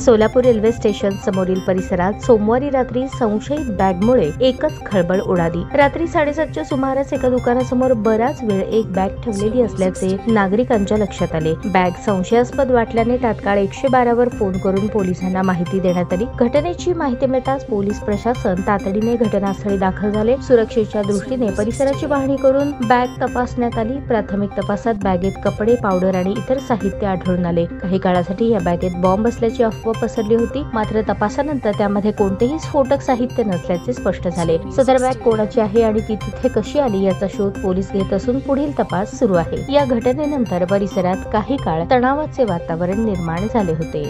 Solapur railway station समोरील परिसरात सोमवारी रात्री संशयित बॅगमुळे एकच खळबळ उडाली। रात्री 7:30च्या सुमारास एका दुकानासमोर बराच वेळ एक बॅग ठेवलेली असल्याचे नागरिकांच्या लक्षात आले। बॅग संशयास्पद वाटल्याने तात्काळ 112 वर फोन करून पोलिसांना माहिती देण्यात आली। घटनेची माहिती मिळताच पोलीस प्रशासन तातडीने घटनास्थळी दाखल झाले। सुरक्षेच्या दृष्टीने परिसराची पाहणी करून बॅग तपासण्यात आली। प्राथमिक तपासात बॅगेत कपडे, पावडर आणि इतर साहित्य आढळून आले। काही काळासाठी या बॅगेत बॉम्ब असल्याची अफवा पसरली होती, मात्र तपासानंतर त्यामध्ये कोणतेही स्फोटक साहित्य नसल्याचे स्पष्ट झाले। सदर बॅग कोणाची आहे आणि ती तिथे कशी आली याचा शोध पोलीस घेत असून पुढील तपास सुरू आहे। या घटनेनंतर परिसरात काही काळ तणावाचे वातावरण निर्माण झाले होते।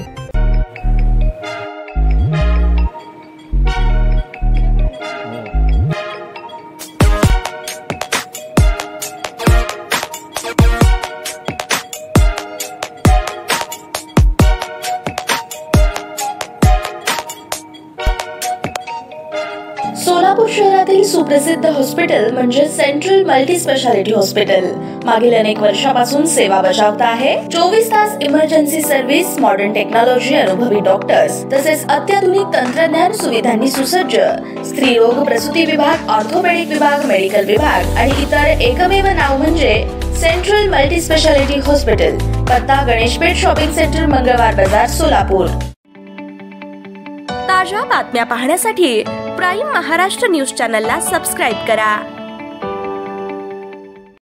सोलापूर शहरातील सुप्रसिद्ध हॉस्पिटल म्हणजे सेंट्रल मल्टी स्पेशालिटी हॉस्पिटल मागील अनेक वर्षापासून सेवा बजावत आहे। 24 तास इमर्जन्सी सर्व्हिस, मॉडर्न टेक्नॉलॉजी, अनुभवी डॉक्टर्स तसेच अत्याधुनिक तंत्रज्ञान सुविधांनी सुसज्ज स्त्रीरोग प्रसूती विभाग, ऑर्थोपेडिक विभाग, मेडिकल विभाग आणि इतर एकमेव नाव म्हणजे सेंट्रल मल्टी स्पेशालिटी हॉस्पिटल। पत्ता गणेशपेठ शॉपिंग सेंटर, मंगळवार बाजार, सोलापूर। ताज्या बातम्या पाहण्यासाठी प्राईम महाराष्ट्र न्यूज चॅनलला सबस्क्राइब करा।